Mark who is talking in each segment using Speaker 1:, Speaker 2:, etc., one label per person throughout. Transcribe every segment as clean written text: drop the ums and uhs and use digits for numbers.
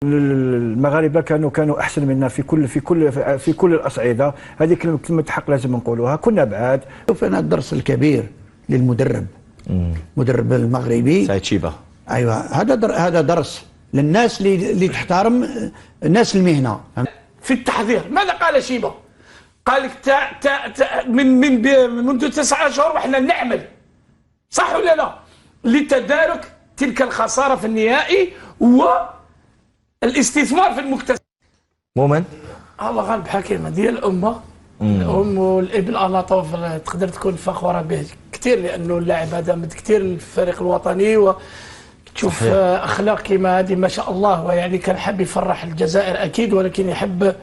Speaker 1: المغاربه كانوا احسن منا في كل الاصعده. هذه كلمه الحق لازم نقولوها. كنا بعاد.
Speaker 2: شوف انا الدرس الكبير للمدرب، المدرب المغربي
Speaker 3: سعيد شيبه.
Speaker 2: ايوه، هذا درس للناس اللي تحترم الناس المهنه.
Speaker 4: في التحذير ماذا قال شيبه؟ قال لك منذ 9 أشهر واحنا نعمل، صح ولا لا؟ لتدارك تلك الخساره في النهائي والاستثمار في المكتسب.
Speaker 3: مؤمن
Speaker 4: الله غالب حكيمه ديال الامه. الام والابن الله طوف تقدر تكون فخوره به كثير، لانه اللاعب هذا مد كثير للفريق الوطني، وتشوف اخلاق كما هذه ما شاء الله. ويعني كان حاب يفرح الجزائر اكيد، ولكن يحب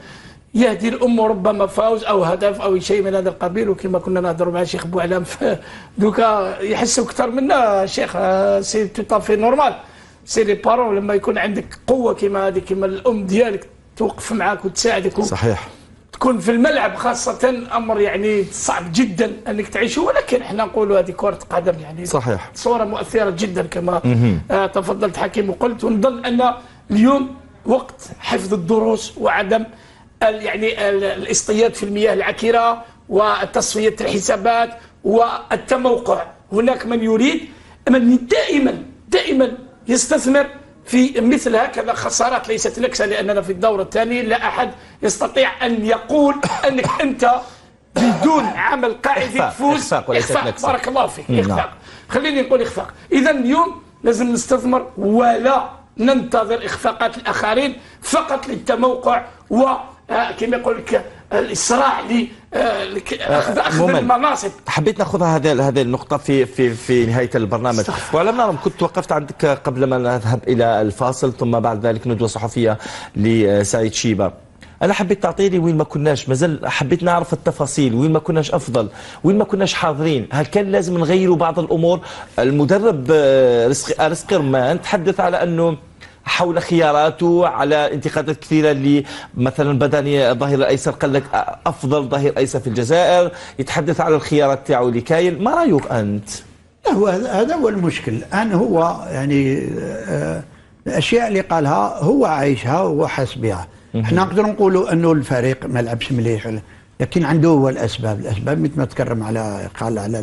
Speaker 4: يهدي الامه ربما فوز او هدف او شيء من هذا القبيل. وكما كنا نهضروا مع الشيخ بوعلام دوكا يحسوا اكثر منا شيخ. سي توطافي نورمال، سي لي بارون لما يكون عندك قوه كما هذه، كما الام ديالك توقف معك وتساعدك
Speaker 3: صحيح،
Speaker 4: تكون في الملعب خاصة، أمر يعني صعب جدا أنك تعيشه. ولكن احنا نقولوا هذه كرة قدم يعني
Speaker 3: صحيح،
Speaker 4: صورة مؤثرة جدا كما تفضلت حكيم وقلت. ونظن أن اليوم وقت حفظ الدروس وعدم يعني الاصطياد في المياه العكرة وتصفية الحسابات والتموقع. هناك من يريد، من دائما يستثمر في مثل هكذا خسارات ليست نكسة، لأننا في الدور الثاني لا أحد يستطيع أن يقول أنك أنت بدون عمل قاعدي تفوز.
Speaker 3: إخفاق
Speaker 4: بارك الله فيك. إخفاق، خليني نقول إخفاق. إذا اليوم لازم نستثمر ولا ننتظر إخفاقات الآخرين فقط للتموقع وكما يقول لك الإسراع لأخذ المناصب.
Speaker 3: حبيت ناخذها هذه النقطة في نهاية البرنامج. وعلى كنت وقفت عندك قبل ما نذهب إلى الفاصل، ثم بعد ذلك ندوة صحفية لسعيد شيبة. أنا حبيت تعطيني وين ما كناش، مازال حبيت نعرف التفاصيل، وين ما كناش أفضل، وين ما كناش حاضرين. هل كان لازم نغيروا بعض الأمور؟ المدرب رزق رمان تحدث على أنه حول خياراته، على انتقادات كثيرة اللي مثلا بدني الظهير الأيسر قال لك أفضل ظهير أيسر في الجزائر، يتحدث على الخيارات تاعو اللي كاين. ما رأيك أنت؟
Speaker 2: هذا هو المشكل. أنا هو يعني الأشياء اللي قالها هو عايشها وهو حاس بها. احنا نقدر نقولوا أنه الفريق ما لعبش مليح، لكن عنده هو الأسباب مثل ما تكرم قال على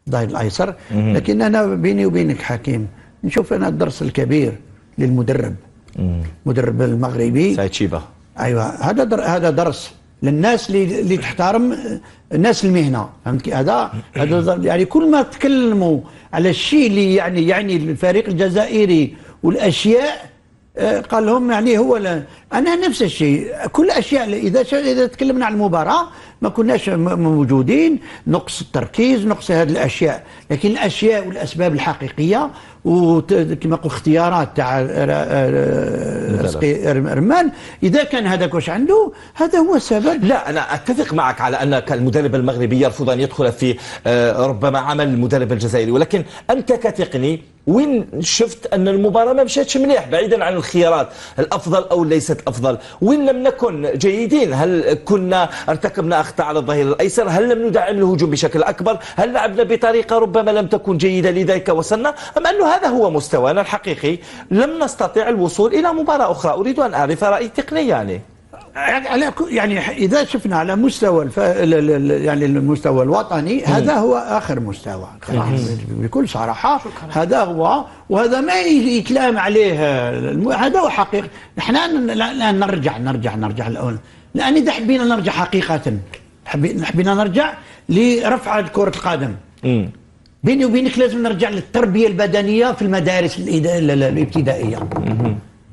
Speaker 2: الظهير الأيسر. لكن أنا بيني وبينك حكيم نشوف أنا الدرس الكبير للمدرب، مدرب المغربي
Speaker 3: سعيد شيبه.
Speaker 2: ايوه، هذا درس للناس اللي تحترم الناس المهنه. فهمت؟ هذا يعني كل ما تكلموا على الشيء اللي يعني الفريق الجزائري والاشياء قال لهم يعني هو انا نفس الشيء. كل الاشياء اذا تكلمنا عن المباراه ما كناش موجودين، نقص التركيز، نقص هذه الاشياء. لكن الاشياء والاسباب الحقيقيه وكما قلت اختيارات تاع رزقي رمان، اذا كان هذاك واش عنده هذا هو السبب.
Speaker 3: لا، انا اتفق معك على ان المدرب المغربي يرفض ان يدخل في ربما عمل المدرب الجزائري، ولكن انت كتقني وين شفت ان المباراه ما مشاتش مليح؟ بعيدا عن الخيارات الافضل او ليست افضل، وين لم نكن جيدين؟ هل كنا ارتكبنا اخطاء على الظهير الايسر؟ هل لم ندعم الهجوم بشكل اكبر؟ هل لعبنا بطريقه ربما لم تكن جيده لذلك وصلنا؟ ام انه هذا هو مستوانا الحقيقي؟ لم نستطيع الوصول الى مباراه اخرى. اريد ان اعرف راي تقني
Speaker 2: يعني اذا شفنا على مستوى يعني المستوى الوطني هذا هو اخر مستوى بكل صراحه. هذا هو، وهذا ما يتلام عليه. هذا هو حقيقي. احنا نرجع الان، لان اذا حبينا نرجع حقيقه، حبينا نرجع لرفع كره القدم. بيني وبينك لازم نرجع للتربيه البدنيه في المدارس الابتدائيه،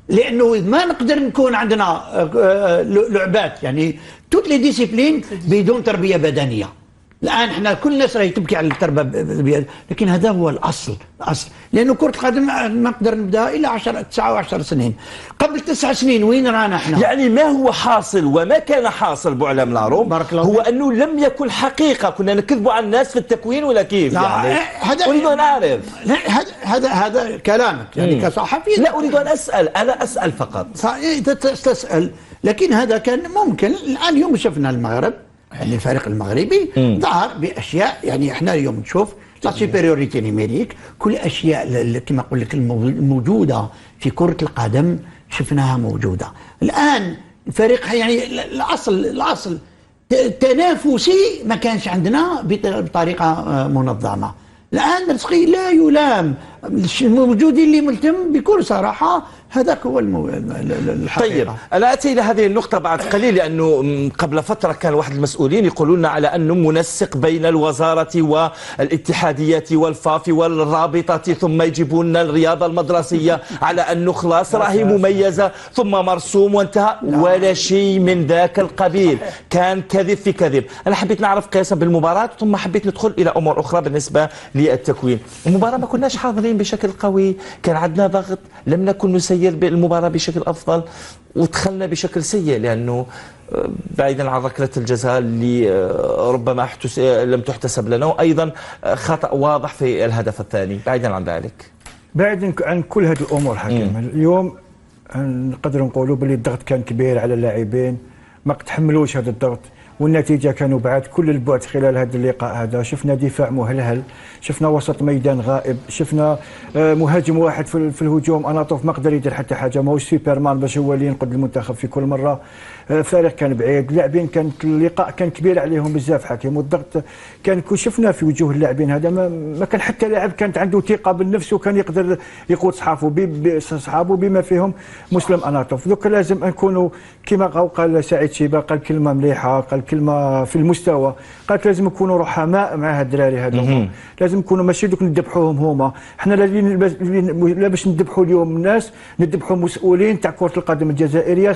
Speaker 2: لانه ما نقدر نكون عندنا لعبات يعني توت لي ديسيبلين بدون تربيه بدنيه. الان احنا كل الناس راهي تبكي على التربيه، لكن هذا هو الاصل. لانه كره القدم ما نقدر نبدا الا 9 و10 سنين. قبل 9 سنين وين رانا احنا؟
Speaker 3: يعني ما هو حاصل وما كان حاصل بوعلام لاروم هو انه لم يكن حقيقه. كنا نكذبوا على الناس في التكوين ولا كيف؟ يعني اريد ان اعرف.
Speaker 2: هذا كلامك يعني كصحفي.
Speaker 3: لا، اريد ان اسال. انا اسال فقط.
Speaker 2: تسال، لكن هذا كان ممكن. الان اليوم شفنا المغرب، يعني الفريق المغربي ظهر باشياء. يعني احنا اليوم نشوف لا سوبيريوريتي نيميريك، كل الاشياء كما اقول لك الموجوده في كره القدم شفناها موجودة. الآن الفريق يعني الأصل تنافسي ما كانش عندنا بطريقة منظمة. الآن رزقي لا يلام، الموجودين اللي ملتم بكل صراحة هذاك هو الحقيقة.
Speaker 3: طيب أنا أتي إلى هذه النقطة بعد قليل، لأنه قبل فترة كان واحد المسؤولين يقولون على أنه منسق بين الوزارة والاتحاديات والفاف والرابطة، ثم يجيبون الرياضة المدرسية على أنه خلاص راهي مميزة ثم مرسوم وانتهى، ولا شيء من ذاك القبيل، كان كذب في كذب. أنا حبيت نعرف قياسا بالمباراة، ثم حبيت ندخل إلى أمور أخرى بالنسبة للتكوين. المباراة ما كناش حاضرين بشكل قوي، كان عندنا ضغط، لم نكن نسير بالمباراة بشكل أفضل، ودخلنا بشكل سيء، لأنه بعيدا عن ركلة الجزاء اللي ربما لم تحتسب لنا، وأيضا خطأ واضح في الهدف الثاني. بعيدا عن ذلك،
Speaker 1: بعيدا عن كل هذه الأمور حكيم، اليوم نقدر نقولوا باللي الضغط كان كبير على اللاعبين، ما تحملوش هذا الضغط، والنتيجة كانوا بعد كل البعد خلال هذا اللقاء هذا. شفنا دفاع مهلهل، شفنا وسط ميدان غائب، شفنا مهاجم واحد في الهجوم أناطوف ما قدر يدير حتى حاجة، ماهوش سوبرمان باش هو اللي ينقذ المنتخب في كل مرة. فريق كان بعيد، اللاعبين كان اللقاء كان كبير عليهم بزاف حكيم، والضغط كان شفنا في وجوه اللاعبين هذا. ما كان حتى لاعب كانت عنده ثقة بالنفس وكان يقدر يقود صحابه بما فيهم مسلم أناطوف. دوك لازم نكونوا كما قال سعيد شيبة، قال كلمة مليحة، قال كلمة في المستوى، قال لازم نكونوا رحماء مع هاد الدراري هذوما، لازم نكونوا ماشي دوك نذبحوهم هما. حنا لا باش نذبحوا اليوم الناس، نذبحوا مسؤولين تاع كرة القدم الجزائرية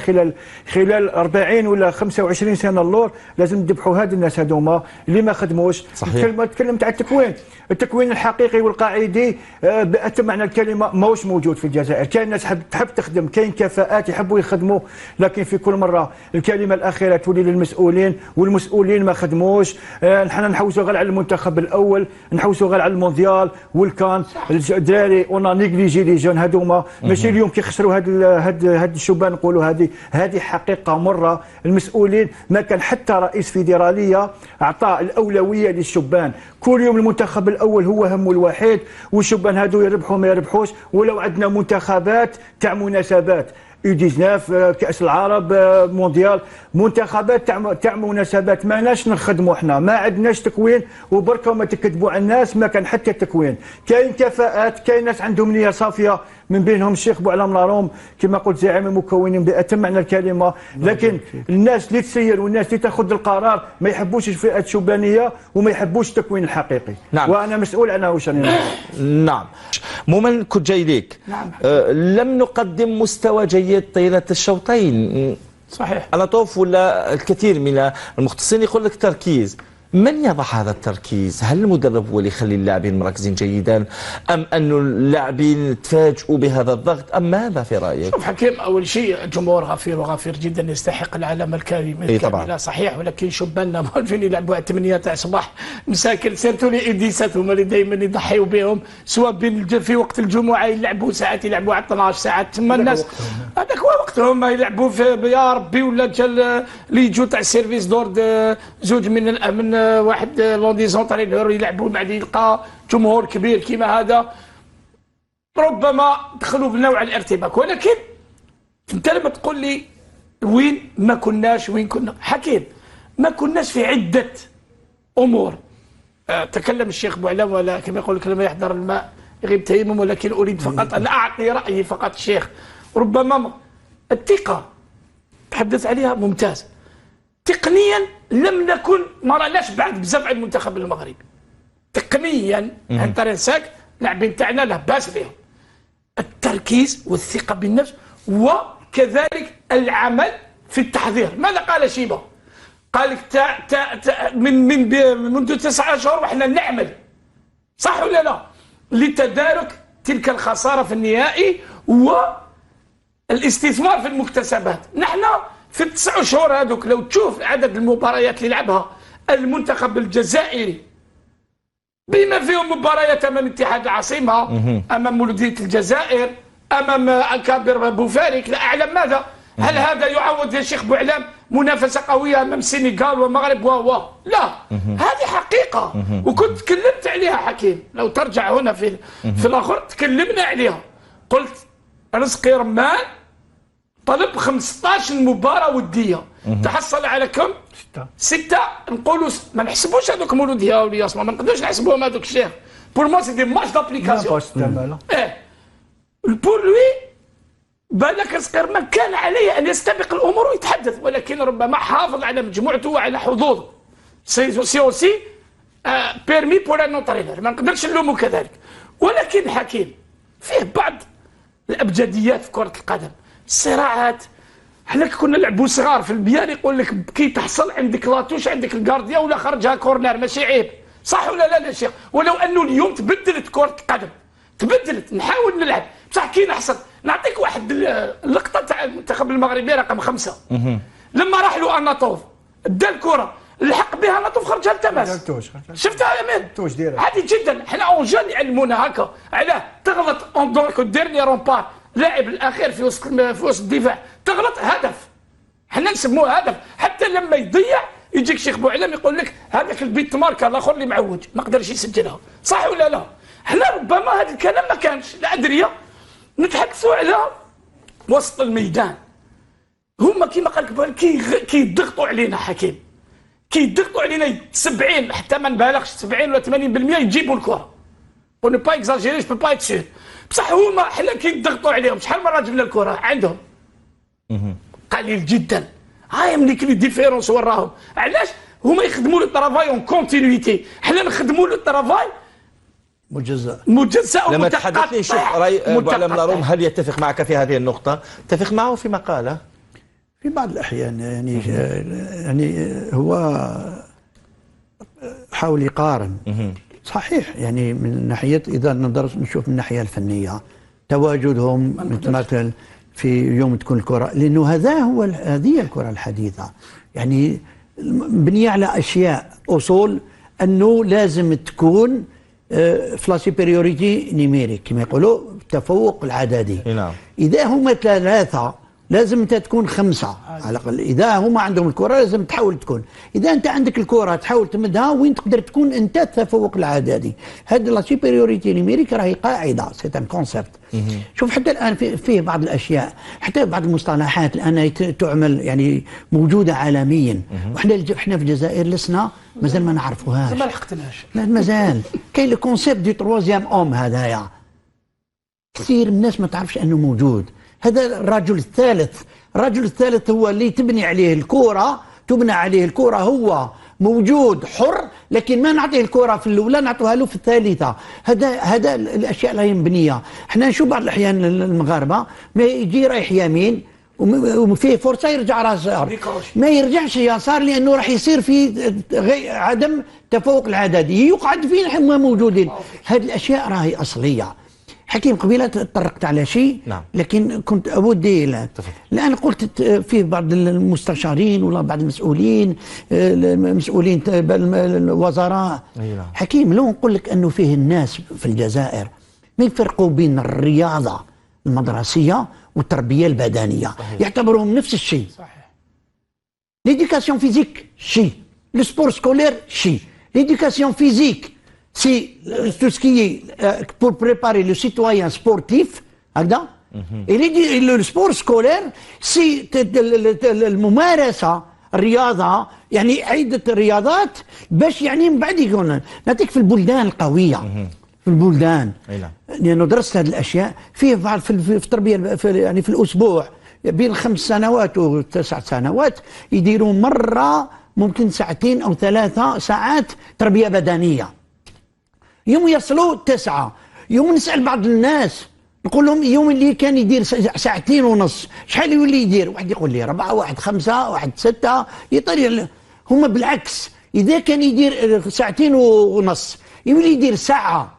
Speaker 1: خلال 40 ولا 25 سنة اللور، لازم نذبحوا هاد الناس هذوما اللي ما خدموش. نتكلم تاع التكوين الحقيقي والقاعدي بأتم معنى الكلمة ماهوش موجود في الجزائر. كاين ناس تحب تخدم، كاين كفاءات يحبوا يخدموا، لكن في كل مرة الكلمة الأخيرة تولي للمسؤولين، والمسؤولين ما خدموش. نحن نحوسوا غير على المنتخب الأول، نحوسوا غير على المونديال والكان. الدراري اون نيجليجي لي جون هذوما، ماشي اليوم كيخسروا هاد الشبان نقولوا هذه حقيقة مرة. المسؤولين ما كان حتى رئيس فيدرالية أعطى الأولوية للشبان. كل يوم المنتخب الأول هو همه الوحيد، والشبان هادو يربحوا ما يربحوش. ولو عندنا منتخبات تاع مناسبات U19 كأس العرب مونديال، منتخبات تاع مناسبات، ماناش نخدموا احنا، ما عندناش تكوين، وبركه وما تكذبوا على الناس، ما كان حتى تكوين. كاين كفاءات، كاين ناس عندهم نيه صافيه، من بينهم الشيخ بوعلام لاروم كما قلت زعيم المكونين بأتم معنى الكلمه، لكن الناس اللي تسير والناس اللي تاخذ القرار ما يحبوش الفئات الشبانيه وما يحبوش التكوين الحقيقي.
Speaker 3: نعم.
Speaker 1: وانا مسؤول عنها واش
Speaker 3: نعم. مومن كنت جاي ليك.
Speaker 4: نعم.
Speaker 3: لم نقدم مستوى جيد طيلة الشوطين.
Speaker 4: صحيح.
Speaker 3: أناطوف ولا الكثير من المختصين يقول لك تركيز. من يضع هذا التركيز؟ هل المدرب هو اللي يخلي اللاعبين مركزين جيدا، أم أن اللاعبين تفاجئوا بهذا الضغط، أم ماذا في رأيك؟
Speaker 4: شوف حكيم، أول شيء الجمهور غفير وغفير جدا، يستحق العلامة الكاملة.
Speaker 3: طبعا
Speaker 4: صحيح، ولكن شباننا موالفين يلعبوا على 8 تاع الصباح مساكن، سيرتو لي إديسات هما اللي دائما يضحيوا بهم، سواء في وقت الجمعة يلعبوا ساعات، يلعبوا على 12 ساعة، تما الناس هذاك هو وقتهم يلعبوا يا ربي، ولا اللي يجوا تاع السيرفيس دورد زوج من واحد لونديزونترينور يلعبوا، بعد يلقى جمهور كبير كيما هذا، ربما دخلوا بنوع الارتباك. ولكن انت لما تقول لي وين ما كناش، وين كنا حكيم، ما كناش في عدة امور. تكلم الشيخ بوعلام، ولا كما يقول لك لما يحضر الماء يغيب تيمم، ولكن اريد فقط ان اعطي رايي فقط. الشيخ ربما الثقة تحدث عليها ممتاز، تقنيا لم نكن، ما راناش بعد بزاف على المنتخب المغربي تقنيا. عن طريق ساك لاعبين تاعنا لا باس بهم. التركيز والثقه بالنفس، وكذلك العمل في التحضير. ماذا قال شيبه؟ قال لك منذ 9 أشهر وحنا نعمل، صح ولا لا، لتدارك تلك الخساره في النهائي والاستثمار في المكتسبات. نحن في ال9 شهور هذوك لو تشوف عدد المباريات اللي لعبها المنتخب الجزائري، بما فيهم مباريات امام اتحاد العاصمه، امام مولوديه الجزائر، امام اكابر بوفاريك، لا اعلم ماذا. هل هذا يعوض يا شيخ بوعلام منافسه قويه امام السنغال والمغرب لا، هذه حقيقه، وكنت تكلمت عليها حكيم. لو ترجع هنا في الاخر تكلمنا عليها، قلت رزقي رمان طلب 15 مباراه وديه، تحصل على كم؟ 6. نقولوا ما نحسبوش هذوك مولوديه ولياسما، ما نقدروش نحسبوهم هذوك الشيخ. بور موا سي دي ماتش دابليكاسيون. بور لوي بالك صغير ما كان عليه ان يستبق الامور ويتحدث، ولكن ربما حافظ على مجموعته وعلى حظوظه. سي اوسي بيرمي بور ان اونترينور، ما نقدرش نلومه كذلك. ولكن حكيم فيه بعض الابجديات في كره القدم، الصراعات. حنا كنا نلعبوا صغار في البيان يقول لك كي تحصل عندك لاتوش عندك الكارديا ولا خرجها كورنر ماشي عيب، صح ولا لا شيخ؟ ولو انه اليوم تبدلت كره القدم، تبدلت، نحاول نلعب بصح كي نحصل. نعطيك واحد اللقطه تاع المنتخب المغربي رقم 5 لما راح له اناطوف دا الكره لحق بها اناطوف خرجها لتماس، شفتها يا مان؟ عادي جدا. حنا اونجان يعلمونا هكا علاه تغلط اون دونك ديرني رومبار، لاعب الاخير في وسط الدفاع تغلط هدف، حنا نسموه هدف. حتى لما يضيع يجيك شيخ بوعلم يقول لك هذاك البيت ماركه الاخر اللي معوج ما قدرش يسجلها، صح ولا لا؟ حنا ربما هذا الكلام ما كانش لا ادريه. نتحدثوا على وسط الميدان، هما كيما قال لك كيضغطوا علينا حكيم، كيضغطوا علينا 70 حتى ما نبالغش 70 ولا 80% يجيبوا الكره. ونو با اكزاجيري جو با ايت سور، بصح هما حنا كيضغطوا عليهم. شحال مره جبنا الكره عندهم؟ قليل جدا. هاي ملي كاين ديفيرونس وراهم. علاش؟ هما يخدموا لو طرافاي اون كونتينيتي، حنا نخدموا لو طرافاي مجزأ
Speaker 3: لما تحدثني شوف راي بوعلم لاروم، هل يتفق معك في هذه النقطة؟ اتفق معه فيما قاله؟
Speaker 2: في بعض الأحيان يعني هو حاول يقارن. صحيح، يعني من ناحية إذا نشوف من الناحية الفنية تواجدهم مثل في يوم تكون الكرة، لأنه هذه الكرة الحديثة يعني مبنية على أشياء أصول، أنه لازم تكون في لا سوبيريوريتي نيميريك كما يقولوا التفوق العددي.
Speaker 3: نعم.
Speaker 2: إذا هما 3 لازم انت تكون 5 على الاقل. اذا هما عندهم الكره لازم تحاول تكون، اذا انت عندك الكره تحاول تمدها وين تقدر تكون انت التفوق العددي. هذه لا سوبيريوريتي نيميريك راهي قاعده، سي ان كونسيبت. شوف حتى الان فيه بعض الاشياء، حتى بعض المصطلحات الان تعمل يعني موجوده عالميا، وحنا في الجزائر لسنا مازال ما نعرفوهاش،
Speaker 4: ما لحقتناش.
Speaker 2: لا مازال كاين لو كونسيبت دي تروازيام اوم، هذايا كثير من الناس ما تعرفش انه موجود. هذا الرجل الثالث هو اللي تبني عليه الكرة، تبنى عليه الكرة، هو موجود حر، لكن ما نعطيه الكرة في الأولى، نعطوها له في الثالثة. هذا الأشياء اللي هي مبنية. احنا نشوف بعض الأحيان المغاربة ما يجي رايح يمين وفيه فرصة يرجع راس يسار، ما يرجعش يسار لأنه راح يصير في عدم تفوق العددي، يقعد فين هم موجودين. هذه الأشياء راهي أصلية. حكيم قبيله تطرقت على شيء،
Speaker 3: نعم.
Speaker 2: لكن كنت اودي الان قلت فيه بعض المستشارين ولا بعض المسؤولين الوزراء.
Speaker 3: نعم.
Speaker 2: حكيم لو نقول لك انه فيه الناس في الجزائر ما يفرقوا بين الرياضه المدرسيه والتربيه البدنيه، صحيح. يعتبرهم نفس الشيء.
Speaker 4: صحيح.
Speaker 2: ليديكاسيون فيزيك شيء، لو سبور سكولير شيء. ليديكاسيون فيزيك c'est tout ce qui est pour préparer le citoyen sportif, et le sport scolaire c'est الممارسة، الرياضة يعني عدة الرياضات باش يعني من بعد يكون نعطيك في البلدان القوية، في البلدان لأنه درست هذه الأشياء فيه بعض في التربية يعني في الأسبوع بين 5 سنوات و9 سنوات يديروا مرة ممكن 2 أو 3 ساعات تربية بدنية. يوم يصلوا 9، يوم نسأل بعض الناس نقول لهم يوم اللي كان يدير 2.5 ساعة شحال يولي يدير؟ واحد يقول لي 4، واحد 5، واحد 6 يطير. هما بالعكس، إذا كان يدير 2.5 ساعة يولي يدير ساعة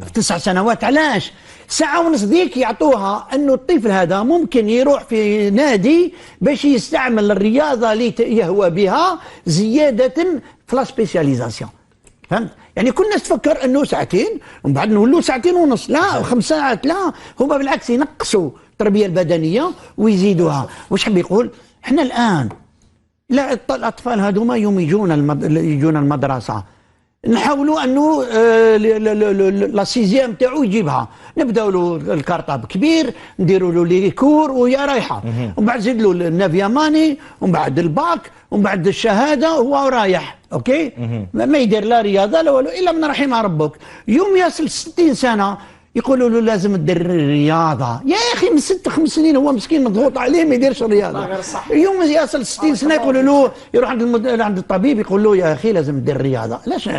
Speaker 2: في 9 سنوات. علاش؟ 1.5 ساعة ذيك يعطوها أنه الطفل هذا ممكن يروح في نادي باش يستعمل الرياضة اللي يهوى بها زيادة في لا سبيسياليزاسيون. فهمت؟ يعني كل الناس تفكر انه 2 ساعة ومن بعد نولوا 2.5 ساعة، لا 5 ساعات، لا هما بالعكس ينقصوا التربية البدنية ويزيدوها. واش حب يقول؟ احنا الان لا الاطفال هذوما يوم يجونا المدرسة نحاولوا انه لا سيزيام تاعو يجيبها، نبداو له الكارطاب كبير، نديروا له لي كور ويا رايحه، ومن بعد نزيد له النافياماني، ومن بعد الباك، ومن بعد الشهاده هو رايح. اوكي، ما يدير لا رياضه لا والو الا من رحم ربك. يوم يصل 60 سنه يقولوا له لازم تدير الرياضه، يا اخي من 5 سنين هو مسكين مضغوط عليه ما يديرش الرياضه. يوم يصل 60 سنه يقولوا له يروح عند الطبيب يقول له يا اخي لازم تدير الرياضه. علاش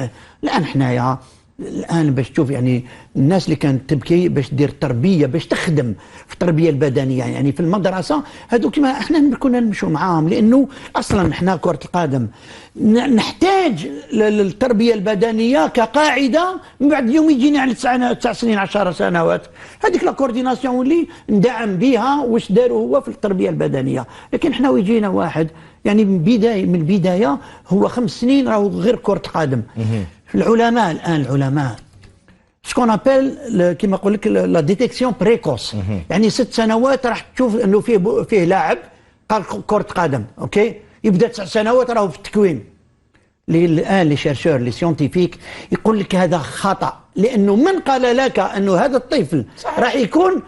Speaker 2: الان حنايا الان باش تشوف يعني الناس اللي كانت تبكي باش دير تربيه، باش تخدم في التربيه البدنيه يعني في المدرسه، هذوك كما احنا كنا نمشوا معاهم، لانه اصلا احنا كره القدم نحتاج للتربيه البدنيه كقاعده. من بعد يوم يجيني على 9 سنين 10 سنوات هذيك لا كورديناسيون اللي ندعم بها واش داروا هو في التربيه البدنيه. لكن احنا ويجينا واحد يعني من البدايه هو 5 سنين راهو غير كره القدم. العلماء الان العلماء سكون ابل كيما نقول لك لا ديتيكسيون بريكوس، يعني 6 سنوات راح تشوف انه فيه لاعب قال كره قدم. اوكي، يبدا 9 سنوات راهو في التكوين. الان لي شيرشور لي سيونتيفيك يقول لك هذا خطا، لانه من قال لك انه هذا الطفل راح يكون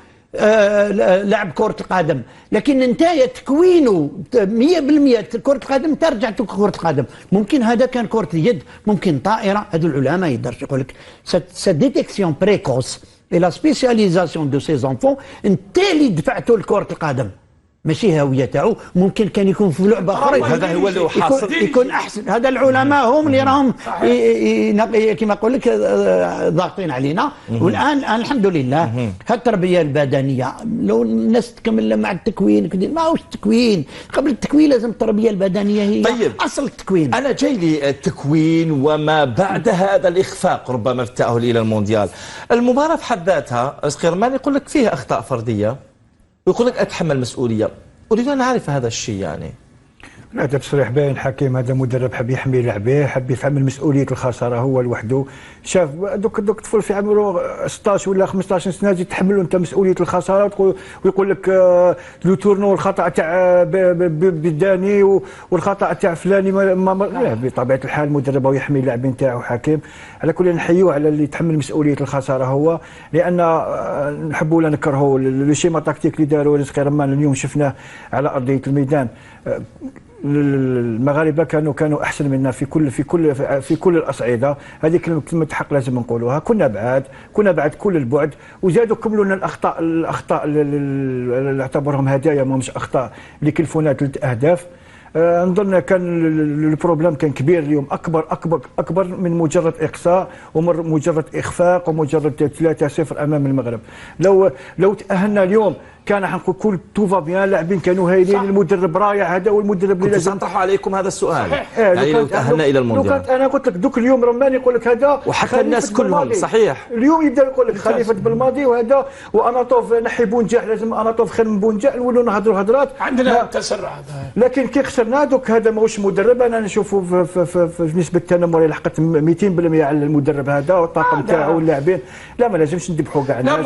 Speaker 2: لاعب كرة القدم، لكن انت تكوينه 100% كرة القدم ترجع كرة القدم. ممكن هذا كان كرة اليد، ممكن طائرة. هذو العلماء يقدرش يقول لك سا ديتيكسيون بريكوس اي لا سبيسياليزاسيون دو سي زونفون انت اللي دفعته لكرة القدم، ماشي هويه تاعو. ممكن كان يكون في لعبه اخرى
Speaker 3: هذا هو اللي حاصل
Speaker 2: يكون احسن. هذا العلماء هم اللي راهم كما نقول لك ضاغطين علينا. والان الحمد لله التربيه البدنيه لو الناس تكمل مع التكوين، ما هوش التكوين قبل التكوين، لازم التربيه البدنيه هي
Speaker 3: طيب
Speaker 2: اصل التكوين.
Speaker 3: انا جاي لي التكوين وما بعد هذا الاخفاق ربما في التاهل الى المونديال. المباراه في حد ذاتها سكيرمان يقول لك فيها اخطاء فرديه ويقول لك اتحمل مسؤوليه. اريد ان اعرف هذا الشيء يعني.
Speaker 1: هذا بصريح باين حكيم، هذا مدرب حب يحمي لاعبيه، حب يتحمل مسؤوليه الخساره هو لوحده. شاف دوك طفل في عمره 16 ولا 15 سنه تحملوا انت مسؤوليه الخساره ويقول لك لو تورنو الخطا تاع بداني والخطا تاع فلاني لا بطبيعه الحال المدرب هو يحمي اللاعبين تاعو حكيم. على كل نحيوه على اللي يتحمل مسؤوليه الخساره هو، لان نحبوا ولا نكرهوا لو شيما تكتيك اللي داروا سكيرمان اليوم شفناه على ارضيه الميدان. المغاربه كانوا احسن منا في كل الاصعده. هذه كلمه حق لازم نقولوها. كنا بعد كل البعد، وزادوا كملوا لنا الاخطاء اللي اعتبرهم هدايا ماهمش اخطاء اللي كلفونا 3 أهداف. نظن كان البروبليم كان كبير اليوم، اكبر من مجرد اقصاء ومجرد اخفاق ومجرد 3-0 امام المغرب. لو تاهلنا اليوم كان حنقول كل توفا بيان، لاعبين كانوا هايلين، المدرب رايح، هذا هو المدرب اللي لازم
Speaker 3: سنطرح عليكم هذا السؤال. يعني لو تاهلنا الى المونديال،
Speaker 1: لو كنت انا قلت لك دوك اليوم رمان يقول لك هذا
Speaker 3: وحتى الناس كلهم صحيح
Speaker 1: اليوم يبدا يقول لك خليفه بالماضي وهذا واناطوف نحي بونجاح، لازم اناطوف خير من بونجاح، نولوا نهضروا هضرات
Speaker 4: عندنا تسرع.
Speaker 1: لكن كي خسرنا دوك هذا ماهوش مدرب. انا نشوفه في نسبه التنمر لحقت 200% على المدرب هذا والطاقم تاعو واللاعبين. لا ما لازمش نذبحوا كاع الناس.